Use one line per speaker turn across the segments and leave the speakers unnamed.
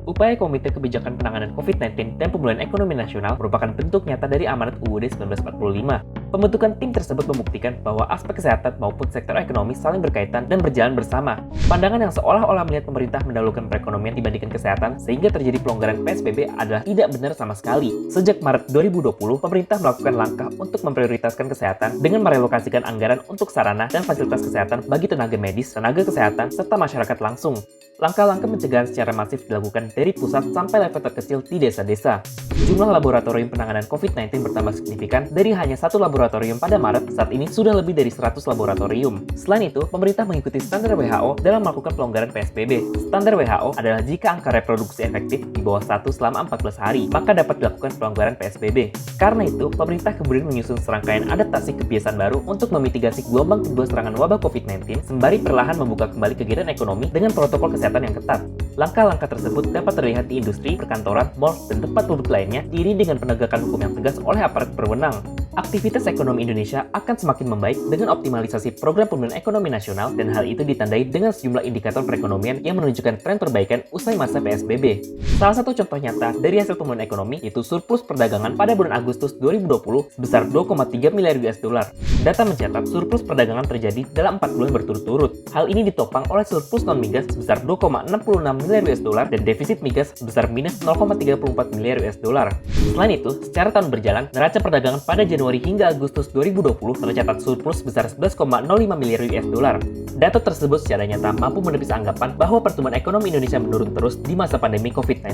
Upaya Komite Kebijakan Penanganan COVID-19 dan Pemulihan Ekonomi Nasional merupakan bentuk nyata dari amanat UUD 1945. Pembentukan tim tersebut membuktikan bahwa aspek kesehatan maupun sektor ekonomi saling berkaitan dan berjalan bersama. Pandangan yang seolah-olah melihat pemerintah mendahulukan perekonomian dibandingkan kesehatan sehingga terjadi pelonggaran PSBB adalah tidak benar sama sekali. Sejak Maret 2020, pemerintah melakukan langkah untuk memprioritaskan kesehatan dengan merelokasikan anggaran untuk sarana dan fasilitas kesehatan bagi tenaga medis, tenaga kesehatan, serta masyarakat langsung. Langkah-langkah pencegahan secara masif dilakukan dari pusat sampai level terkecil di desa-desa. Jumlah laboratorium penanganan COVID-19 bertambah signifikan dari hanya satu laboratorium pada Maret, saat ini sudah lebih dari 100 laboratorium. Selain itu, pemerintah mengikuti standar WHO dalam melakukan pelonggaran PSBB. Standar WHO adalah jika angka reproduksi efektif di bawah 1 selama 14 hari, maka dapat dilakukan pelonggaran PSBB. Karena itu, pemerintah kemudian menyusun serangkaian adaptasi kebiasaan baru untuk memitigasi gelombang kedua serangan wabah COVID-19, sembari perlahan membuka kembali kegiatan ekonomi dengan protokol kesehatan yang ketat. Langkah-langkah tersebut dapat terlihat di industri, perkantoran, mal, dan tempat publik lainnya, diiringi dengan penegakan hukum yang tegas oleh aparat berwenang. Aktivitas ekonomi Indonesia akan semakin membaik dengan optimalisasi program pemulihan ekonomi nasional, dan hal itu ditandai dengan sejumlah indikator perekonomian yang menunjukkan tren perbaikan usai masa PSBB. Salah satu contoh nyata dari hasil pemulihan ekonomi yaitu surplus perdagangan pada bulan Agustus 2020 sebesar 2,3 miliar US dollar. Data mencatat surplus perdagangan terjadi dalam 4 bulan berturut-turut. Hal ini ditopang oleh surplus non-migas sebesar 2,66 miliar US dollar dan defisit migas sebesar minus 0,34 miliar US dollar. Selain itu, secara tahun berjalan, neraca perdagangan pada Januari hingga Agustus 2020 tercatat surplus sebesar 11,05 miliar US dollar. Data tersebut secara nyata mampu menepis anggapan bahwa pertumbuhan ekonomi Indonesia menurun terus di masa pandemi COVID-19.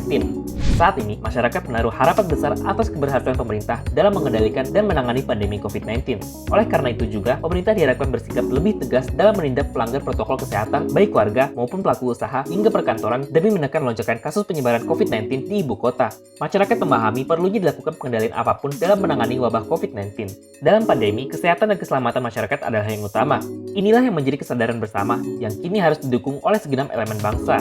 Saat ini, masyarakat menaruh harapan besar atas keberhasilan pemerintah dalam mengendalikan dan menangani pandemi COVID-19. Oleh karena itu juga, pemerintah diharapkan bersikap lebih tegas dalam menindak pelanggar protokol kesehatan baik warga maupun pelaku usaha hingga perkantoran demi menekan lonjakan kasus penyebaran COVID-19 di ibu kota. Masyarakat memahami perlunya dilakukan pengendalian apapun dalam menangani wabah COVID-19. Dalam pandemi, kesehatan dan keselamatan masyarakat adalah yang utama. Inilah yang menjadi kesadaran bersama yang kini harus didukung oleh segenap elemen bangsa.